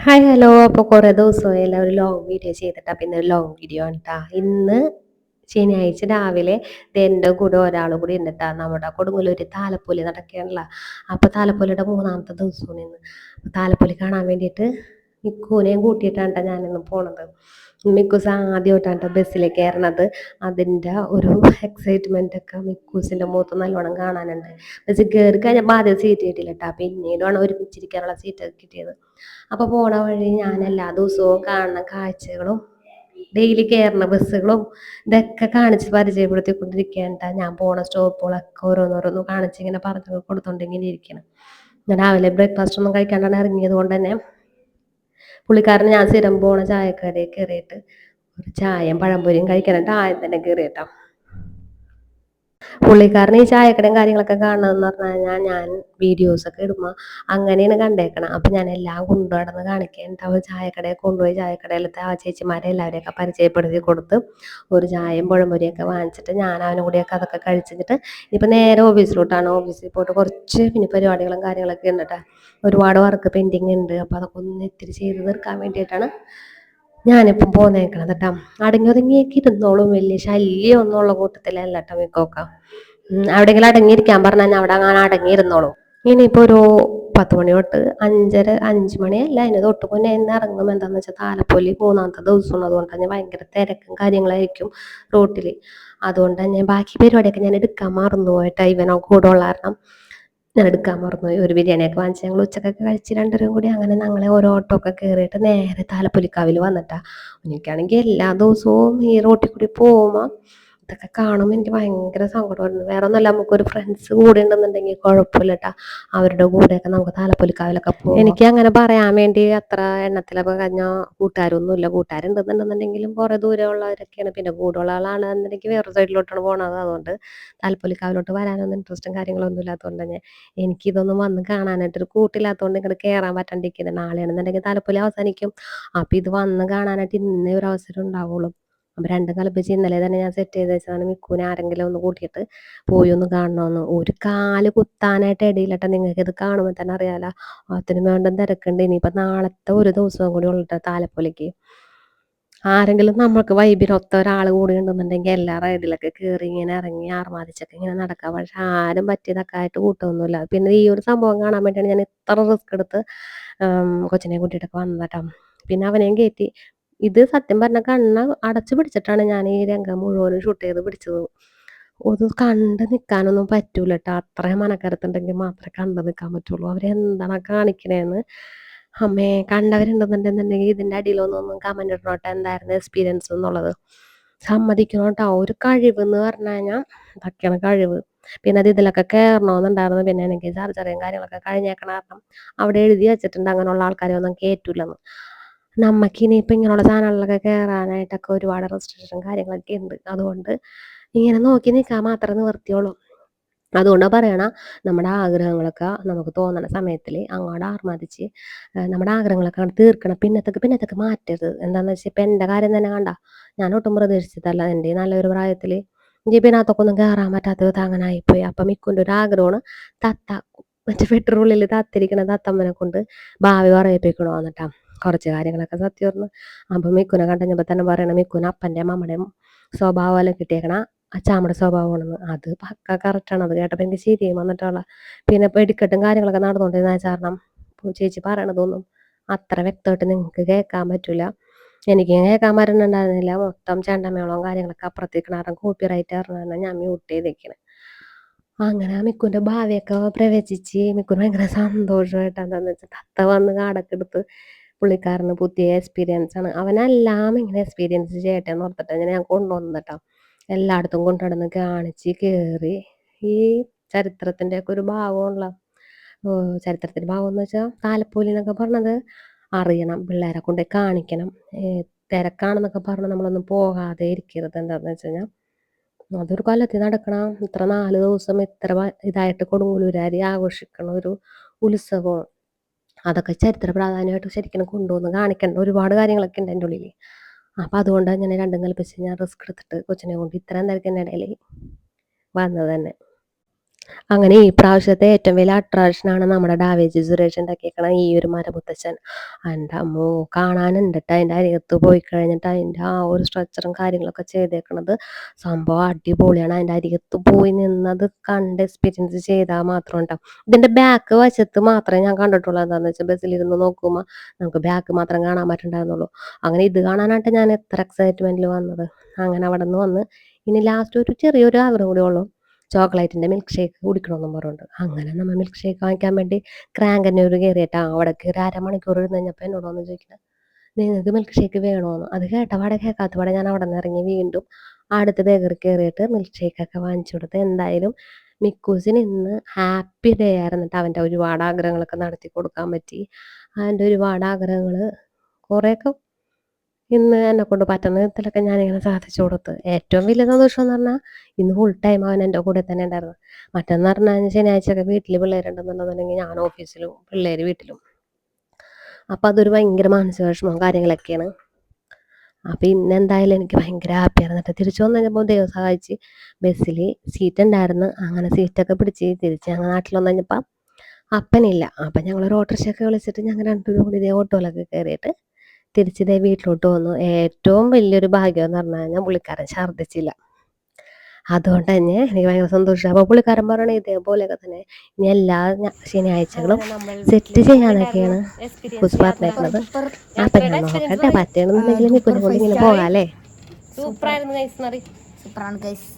Hi hello. അപ്പോൾ കുറേ ദിവസമായല്ലോ ഒരു ലോങ് വീഡിയോ ചെയ്തിട്ട്. അപ്പം ഇന്നൊരു ലോങ് വീഡിയോ ആണ് ട്ടാ. ഇന്ന് ശനിയാഴ്ച രാവിലെ ദേ എൻ്റെ കൂടെ ഒരാൾ കൂടി ഉണ്ട് ട്ടാ. നമ്മുടെ കൊടുങ്ങല്ലൂർ താലപ്പൊലി നടക്കുകയാണല്ലോ. അപ്പോൾ താലപ്പൊലിയുടെ മൂന്നാമത്തെ ദിവസമാണ് ഇന്ന്. അപ്പോൾ താലപ്പൊലി കാണാൻ വേണ്ടിയിട്ട് മിക്കുവിനെയും കൂട്ടിയിട്ടാണ് ട്ടാ ഞാനിന്ന് പോണത്. മിക്കൂസ് ആദ്യമായിട്ടാണ് ട്ടാ ബസ്സിൽ കയറണത്. അതിൻ്റെ ഒരു എക്സൈറ്റ്മെൻ്റ് ഒക്കെ മിക്കൂസിൻ്റെ മുഖത്ത് നല്ലോണം കാണാനുണ്ട്. ബസ്സിൽ കയറി കഴിഞ്ഞപ്പോൾ ആദ്യം സീറ്റ് കിട്ടിയില്ല ട്ടാ. പിന്നീടാണ് ഒരുമിച്ചിരിക്കാനുള്ള സീറ്റൊക്കെ കിട്ടിയത്. അപ്പോൾ പോണ വഴി ഞാൻ എല്ലാ ദിവസവും കാണുന്ന കാഴ്ചകളും ഡെയിലി കയറുന്ന ബസ്സുകളും ഇതൊക്കെ കാണിച്ച് പരിചയപ്പെടുത്തിക്കൊണ്ടിരിക്കുകയാണ് ട്ടാ. ഞാൻ പോണ സ്റ്റോപ്പുകളൊക്കെ ഓരോന്നോരോന്ന് കാണിച്ച് ഇങ്ങനെ പറഞ്ഞു കൊടുത്തോണ്ട് ഇങ്ങനെ ഇരിക്കണം. ഞാൻ രാവിലെ ബ്രേക്ക്ഫാസ്റ്റ് ഒന്നും കഴിക്കാണ്ടാണ് ഇറങ്ങിയത് കൊണ്ട് തന്നെ പുള്ളിക്കാരൻ ഞാൻ സ്ഥിരം പോണ ചായക്കടയിൽ കയറിയിട്ട് ഒരു ചായയും പഴംപൊരിയും കഴിക്കാനായിട്ട് ആദ്യം തന്നെ കയറിയിട്ടാ. പുള്ളിക്കാരൻ ഈ ചായക്കടയും കാര്യങ്ങളൊക്കെ കാണുന്നതെന്ന് പറഞ്ഞു കഴിഞ്ഞാൽ ഞാൻ വീഡിയോസൊക്കെ ഇടുമ്പോൾ അങ്ങനെയാണ് കണ്ടേക്കണം. അപ്പം ഞാൻ എല്ലാം കൊണ്ടു നടന്ന് കാണിക്കാൻ ചായക്കടയിൽ കൊണ്ടുപോയി ചായക്കടയിലത്തെ ആ ചേച്ചിമാരെ എല്ലാവരെയൊക്കെ പരിചയപ്പെടുത്തി കൊടുത്ത് ഒരു ചായയും പഴംപൊരിയൊക്കെ വാങ്ങിച്ചിട്ട് ഞാൻ അവനും കൂടിയൊക്കെ അതൊക്കെ കഴിച്ചിട്ട് ഇപ്പം നേരെ ഓഫീസിലോട്ടാണ്. ഓഫീസിൽ പോയിട്ട് കുറച്ച് പിന്നെ പരിപാടികളും കാര്യങ്ങളൊക്കെ ഉണ്ട് ട്ടാ. ഒരുപാട് വർക്ക് പെൻഡിങ് ഉണ്ട്. അപ്പോൾ അതൊക്കെ ഒന്ന് ഇത്തിരി ചെയ്ത് തീർക്കാൻ വേണ്ടിയിട്ടാണ് ഞാനിപ്പം പോന്നേക്കണത് ട്ടാ. അടങ്ങി ഒതുങ്ങിയൊക്കെ ഇരുന്നോളും. വലിയ ശല്യം ഒന്നും ഉള്ള കൂട്ടത്തിലല്ല ട്ടോ മിക്കൊക്കെ. എവിടെയെങ്കിലും അടങ്ങിയിരിക്കാൻ പറഞ്ഞാൽ അവിടെ അങ്ങനെ അടങ്ങിയിരുന്നോളും. ഇനിയിപ്പോൾ ഒരു 10 മണി തൊട്ട് 5:30 5 മണി അല്ല അതിന് തൊട്ട് മുന്നേ ഇന്ന് ഇറങ്ങും. എന്താണെന്ന് വെച്ചാൽ താലപ്പൊലി മൂന്നാമത്തെ ദിവസമാണ്. അതുകൊണ്ട് തന്നെ ഭയങ്കര തിരക്കും കാര്യങ്ങളായിരിക്കും റോട്ടിൽ. അതുകൊണ്ട് തന്നെ ബാക്കി പരിപാടിയൊക്കെ ഞാൻ എടുക്കാൻ മറന്നുപോയിട്ടാ. ഇവനോ കൂടെ ഉള്ള കാരണം ഞാൻ എടുക്കാൻ മറന്നുപോയി. ഒരു ബിരിയാണിയൊക്കെ വാങ്ങിച്ച് ഞങ്ങൾ ഉച്ചക്കൊക്കെ കഴിച്ച് രണ്ടുപേരും കൂടി അങ്ങനെ ഞങ്ങളെ ഓരോ ഓട്ടോ ഒക്കെ കയറിയിട്ട് നേരെ താലപ്പൊലിക്കാവിൽ വന്നിട്ടാ. എനിക്കാണെങ്കിൽ എല്ലാ ദിവസവും ഈ റോട്ടിൽ കൂടി പോകുമ്പോൾ ഇതൊക്കെ കാണുമ്പോൾ എനിക്ക് ഭയങ്കര സങ്കടമായിരുന്നു. വേറെ ഒന്നുമല്ല, നമുക്കൊരു ഫ്രണ്ട്സ് കൂടെ ഉണ്ടെന്നുണ്ടെങ്കിൽ കുഴപ്പമില്ല ട്ടാ. അവരുടെ കൂടെയൊക്കെ നമുക്ക് താലപ്പൊലിക്കാവിലൊക്കെ പോകാം. എനിക്ക് അങ്ങനെ പറയാൻ വേണ്ടി അത്ര എണ്ണത്തിലൊക്കെ കഴിഞ്ഞ കൂട്ടുകാരൊന്നുമില്ല. കൂട്ടുകാരുണ്ടെന്നുണ്ടെങ്കിലും കുറേ ദൂരമുള്ളവരൊക്കെയാണ്. പിന്നെ കൂടെയുള്ള ആളാണെന്നുണ്ടെങ്കിൽ വേറെ സൈഡിലോട്ടാണ് പോണത്. അതുകൊണ്ട് താലപ്പൊലിക്കാവിലോട്ട് വരാനൊന്നും ഇൻട്രസ്റ്റും കാര്യങ്ങളൊന്നും ഇല്ലാത്തതുകൊണ്ട് തന്നെ എനിക്കിതൊന്നും വന്ന് കാണാനായിട്ടൊരു കൂട്ടില്ലാത്തതുകൊണ്ട് ഇങ്ങോട്ട് കയറാൻ പറ്റാണ്ടിരിക്കുന്നത്. നാളെയാണെന്നുണ്ടെങ്കിൽ താലപ്പൊലി അവസാനിക്കും. അപ്പം ഇത് വന്ന് കാണാനായിട്ട് ഇന്നേ ഒരു അവസരം ഉണ്ടാവുള്ളൂ. അപ്പം രണ്ടും കൽപ്പിച്ച് ഇന്നലെ തന്നെ ഞാൻ സെറ്റ് ചെയ്ത് വെച്ചതാണ് മിക്കുവിനെ ആരെങ്കിലും ഒന്ന് കൂട്ടിയിട്ട് പോയി ഒന്ന് കാണണമെന്ന്. ഒരു കാല് കുത്താനായിട്ട് ഇടയില്ലട്ടെ. നിങ്ങൾക്ക് ഇത് കാണുമ്പോൾ തന്നെ അറിയാലോ അതിന് വേണ്ട തിരക്കുണ്ട്. ഇനിയിപ്പോൾ നാളത്തെ ഒരു ദിവസവും കൂടി ഉള്ളട്ടെ താലപ്പൊലിക്ക്. ആരെങ്കിലും നമ്മൾക്ക് വൈബിനൊത്ത ഒരാൾ കൂടി ഉണ്ടെന്നുണ്ടെങ്കിൽ എല്ലാ റൈഡിലൊക്കെ കയറി ഇങ്ങനെ ഇറങ്ങി ആർമാദിച്ചൊക്കെ ഇങ്ങനെ നടക്കാം. പക്ഷെ ആരും പറ്റിയതൊക്കെ ആയിട്ട് കൂട്ടമൊന്നുമില്ല. പിന്നെ ഈ ഒരു സംഭവം കാണാൻ വേണ്ടിയാണ് ഞാൻ ഇത്ര റിസ്ക് എടുത്ത് കൊച്ചിനെ കൂട്ടിയിട്ടൊക്കെ വന്നതാട്ടോ. പിന്നെ അവനെയും കയറ്റി. ഇത് സത്യം പറഞ്ഞാൽ കണ്ണ് അടച്ചു പിടിച്ചിട്ടാണ് ഞാൻ ഈ രംഗം മുഴുവനും ഷൂട്ട് ചെയ്ത് പിടിച്ചത്. ഇത് കണ്ട് നിൽക്കാനൊന്നും പറ്റൂല ട്ടോ. അത്രയും മനക്കരുത്തുണ്ടെങ്കിൽ മാത്രമേ കണ്ട് നിൽക്കാൻ പറ്റുള്ളൂ. അവരെന്താണ് കാണിക്കണേന്ന് അമ്മേ കണ്ടവരുണ്ടെന്നുണ്ടെന്നുണ്ടെങ്കിൽ ഇതിൻ്റെ അടിയിലൊന്നും കമന്റ് ഇടണം ട്ടോ. എന്തായിരുന്നു എക്സ്പീരിയൻസ് എന്നുള്ളത്. സമ്മതിക്കണം ട്ടോ. ഒരു കഴിവെന്ന് പറഞ്ഞു കഴിഞ്ഞാൽ ഇതൊക്കെയാണ് കഴിവ്. പിന്നെ അത് ഇതിലൊക്കെ കയറണമെന്നുണ്ടായിരുന്നു. പിന്നെ എനിക്ക് സർജറിയും കാര്യങ്ങളൊക്കെ കഴിഞ്ഞേക്കണ കാരണം അവിടെ എഴുതി വെച്ചിട്ടുണ്ട് അങ്ങനെയുള്ള ആൾക്കാരെ ഒന്നും കയറ്റൂലെന്ന്. നമുക്കിനിയിപ്പോൾ ഇങ്ങനെയുള്ള സാധനങ്ങളിലൊക്കെ കയറാനായിട്ടൊക്കെ ഒരുപാട് റെസ്ട്രിക്ഷൻ കാര്യങ്ങളൊക്കെ ഉണ്ട്. അതുകൊണ്ട് ഇങ്ങനെ നോക്കി നിൽക്കാൻ മാത്രമേ നിവർത്തിയുള്ളൂ. അതുകൊണ്ടാണ് പറയണ നമ്മുടെ ആഗ്രഹങ്ങളൊക്കെ നമുക്ക് തോന്നണ സമയത്തിൽ അങ്ങോട്ട് ആർമാദിച്ച് നമ്മുടെ ആഗ്രഹങ്ങളൊക്കെ അങ്ങട് തീർക്കണം. പിന്നത്തേക്ക് മാറ്റരുത്. എന്താണെന്ന് വെച്ചാൽ ഇപ്പം എൻ്റെ കാര്യം തന്നെ കണ്ട. ഞാൻ ഒട്ടും പ്രതീക്ഷിച്ചതല്ല. എൻ്റെ ഈ നല്ലൊരു പ്രായത്തിൽ എനിക്ക് പിന്നെ അതൊക്കെ ഒന്നും കയറാൻ പറ്റാത്ത വിധം അങ്ങനെ ആയിപ്പോയി. അപ്പം മിക്കുൻ്റെ ഒരു ആഗ്രഹമാണ് തത്ത മറ്റേ പെട്രോളിൽ തത്തിരിക്കണ തത്തമ്മനെ കൊണ്ട് ഭാവി പറയിപ്പിക്കണോ എന്നിട്ടാ. കുറച്ച് കാര്യങ്ങളൊക്കെ സത്യമായിരുന്നു. അപ്പം മിക്കുനെ കണ്ടുകഴിഞ്ഞപ്പോൾ തന്നെ പറയണം മിക്കുന് അപ്പൻ്റെയും അമ്മയുടെയും സ്വഭാവമല്ല കിട്ടിയേക്കണ അച്ചാമ്മയുടെ സ്വഭാവമാണെന്ന്. അത് പക്ക കറക്റ്റാണ്. അത് കേട്ടപ്പോൾ എനിക്ക് ശരിയും വന്നിട്ടുള്ള. പിന്നെ ഇപ്പോൾ വെടിക്കെട്ടും കാര്യങ്ങളൊക്കെ നടന്നുകൊണ്ടിരുന്ന കാരണം ചേച്ചി പറയണതൊന്നും അത്ര വ്യക്തമായിട്ട് നിങ്ങൾക്ക് കേൾക്കാൻ പറ്റില്ല. എനിക്ക് കേൾക്കാൻ പറ്റുന്നുണ്ടായിരുന്നില്ല. മൊത്തം ചെണ്ടമേളവും കാര്യങ്ങളൊക്കെ അപ്പുറത്തേക്ക് കാരണം കോപ്പി റൈറ്റ് കാരണം ഞാൻ മ്യൂട്ട് ചെയ്തേക്കണേ. അങ്ങനെ മിക്കുൻ്റെ ഭാവിയൊക്കെ പ്രവചിച്ച് മിക്കുന് ഭയങ്കര സന്തോഷമായിട്ട്. എന്താണെന്ന് വെച്ചാൽ തത്ത വന്ന് കാടൊക്കെ എടുത്ത് പുള്ളിക്കാരന് പുതിയ എക്സ്പീരിയൻസ് ആണ്. അവനെല്ലാം ഇങ്ങനെ എക്സ്പീരിയൻസ് ചെയ്യട്ടെ എന്ന് ഓർത്തിട്ട് ഇങ്ങനെ ഞാൻ കൊണ്ടുവന്നു കേട്ടോ. എല്ലായിടത്തും കൊണ്ടുനടന്ന് കാണിച്ച് കയറി ഈ ചരിത്രത്തിൻ്റെയൊക്കെ ഒരു ഭാഗമുള്ള ചരിത്രത്തിൻ്റെ ഭാഗം എന്ന് വെച്ചാൽ താലപ്പൊലി എന്നൊക്കെ പറഞ്ഞത് അറിയണം. പിള്ളേരെ കൊണ്ട് കാണിക്കണം. തിരക്കാണെന്നൊക്കെ പറഞ്ഞ് നമ്മളൊന്നും പോകാതെ ഇരിക്കരുത്. എന്താണെന്ന് വെച്ച് കഴിഞ്ഞാൽ അതൊരു കൊല്ലത്തിൽ നടക്കണം. ഇത്ര 4 ദിവസം ഇത്ര ഇതായിട്ട് കൊടുങ്ങല്ലൂരുകാർ ആഘോഷിക്കണ ഒരു ഉത്സവം. അതൊക്കെ ചരിത്ര പ്രാധാന്യമായിട്ട് ശരിക്കും കൊണ്ടുവന്ന് കാണിക്കേണ്ട ഒരുപാട് കാര്യങ്ങളൊക്കെ ഉണ്ട് എൻ്റെ ഉള്ളിൽ. അപ്പം അതുകൊണ്ട് ഞാൻ രണ്ടും കൽപ്പിച്ച് ഞാൻ റിസ്ക് എടുത്തിട്ട് കൊച്ചിനെ കൊണ്ട് ഇത്രയും തിരക്കിൻ്റെ ഇടയിൽ വന്നത് തന്നെ. അങ്ങനെ ഈ പ്രാവശ്യത്തെ ഏറ്റവും വലിയ അട്രാക്ഷനാണ് നമ്മുടെ ഡാവേജ് സുരേഷ് ഉണ്ടാക്കിയേക്കണ ഈ ഒരു മരമുത്തച്ഛൻ. എൻ്റെ അമ്മോ കാണാനുണ്ട് ട്ടോ. അതിൻ്റെ അരികത്ത് പോയി കഴിഞ്ഞിട്ട് അതിൻ്റെ ആ ഒരു സ്ട്രക്ചറും കാര്യങ്ങളൊക്കെ ചെയ്തേക്കണത് സംഭവം അടിപൊളിയാണ്. അതിൻ്റെ അരികത്ത് പോയി നിന്നത് കണ്ട് എക്സ്പീരിയൻസ് ചെയ്താൽ മാത്രം ഉണ്ടാവും. ഇതിൻ്റെ ബാക്ക് വശത്ത് മാത്രമേ ഞാൻ കണ്ടിട്ടുള്ളൂ. എന്താണെന്ന് വെച്ചാൽ ബസ്സിലിരുന്ന് നോക്കുമ്പോൾ നമുക്ക് ബാക്ക് മാത്രം കാണാൻ പറ്റുന്നുണ്ടായിരുന്നുള്ളൂ. അങ്ങനെ ഇത് കാണാനായിട്ട് ഞാൻ എത്ര എക്സൈറ്റ്മെൻറ്റിൽ വന്നത്. അങ്ങനെ അവിടെ നിന്ന് വന്ന് ഇനി ലാസ്റ്റ് ഒരു ചെറിയൊരു ആഗ്രഹം കൂടി ഉള്ളൂ, ചോക്ലേറ്റിൻ്റെ മിൽക്ക് ഷേക്ക് കുടിക്കണമെന്നും പറഞ്ഞുകൊണ്ട്. അങ്ങനെ നമ്മൾ മിൽക്ക് ഷേക്ക് വാങ്ങിക്കാൻ വേണ്ടി ക്രാങ്കന്നൂർ കയറിയിട്ടാ. അവിടെ കയറി അരമണിക്കൂർ ഇരുന്ന് കഴിഞ്ഞപ്പോൾ എന്നോട് വന്ന് ചോദിക്കുന്നത്, നിങ്ങൾക്ക് മിൽക്ക് ഷേക്ക് വേണമെന്ന്. അത് കേട്ടപാടെ കേൾക്കാത്തപാടെ ഞാൻ അവിടെ നിന്ന് ഇറങ്ങി വീണ്ടും അടുത്ത ബേക്കറി കയറിയിട്ട് മിൽക്ക് ഷേക്കൊക്കെ വാങ്ങിച്ചു കൊടുത്ത്. എന്തായാലും മിക്കൂസിന് ഇന്ന് ഹാപ്പി ഡേ ആയിരുന്നിട്ട് അവൻ്റെ ഒരുപാട് ആഗ്രഹങ്ങളൊക്കെ നടത്തി കൊടുക്കാൻ പറ്റി. അവൻ്റെ ഒരുപാട് ആഗ്രഹങ്ങൾ കുറേയൊക്കെ ഇന്ന് എന്നെക്കൊണ്ട് പറ്റുന്ന വിധത്തിലൊക്കെ ഞാനിങ്ങനെ സാധിച്ചു കൊടുത്ത്. ഏറ്റവും വലിയ സന്തോഷം എന്ന് പറഞ്ഞാൽ ഇന്ന് ഫുൾ ടൈം അവൻ എൻ്റെ കൂടെ തന്നെ ഉണ്ടായിരുന്നു. മറ്റെന്ന് പറഞ്ഞാൽ ശനിയാഴ്ചയൊക്കെ വീട്ടിൽ പിള്ളേരുണ്ടെന്നുണ്ടെന്നുണ്ടെങ്കിൽ ഞാൻ ഓഫീസിലും പിള്ളേർ വീട്ടിലും. അപ്പം അതൊരു ഭയങ്കര മാനസിക വിഷമവും കാര്യങ്ങളൊക്കെയാണ്. അപ്പം ഇന്ന് എന്തായാലും എനിക്ക് ഭയങ്കര ഹാപ്പിയായിരുന്നു. എന്നിട്ട് തിരിച്ചു വന്നു കഴിഞ്ഞപ്പോൾ ദൈവം സഹായിച്ച് ബസ്സിൽ സീറ്റ് ഉണ്ടായിരുന്നു. അങ്ങനെ സീറ്റൊക്കെ പിടിച്ച് തിരിച്ച് ഞങ്ങൾ നാട്ടിൽ വന്നു കഴിഞ്ഞപ്പം അപ്പനില്ല. അപ്പം ഞങ്ങളൊരു ഓട്ടോറിക്ഷയൊക്കെ വിളിച്ചിട്ട് ഞങ്ങൾ രണ്ടുപേരും കൂടി ഇതേ ഓട്ടോയിലൊക്കെ കയറിയിട്ട് തിരിച്ചിതേ വീട്ടിലോട്ട് വന്നു. ഏറ്റവും വലിയൊരു ഭാഗ്യം എന്ന് പറഞ്ഞു കഴിഞ്ഞാൽ പുള്ളിക്കാരൻ ഛർദ്ദിച്ചില്ല. അതുകൊണ്ട് തന്നെ എനിക്ക് ഭയങ്കര സന്തോഷം. അപ്പോൾ പുള്ളിക്കാരൻ പറയണ ഇതേപോലെയൊക്കെ തന്നെ ഇനി എല്ലാ ശനിയാഴ്ചകളും സെറ്റ് ചെയ്യാനൊക്കെയാണ് കുസ് പറഞ്ഞേക്കുന്നത്. അപ്പം ഞാൻ നോക്കട്ടെ, പറ്റണമെന്നുണ്ടെങ്കിൽ മിക്കുനെ കൊണ്ട് ഇങ്ങനെ പോകാം അല്ലേ. സൂപ്പറായിരുന്നു ഗൈസ്. സൂപ്പറാണ് ഗൈസ്.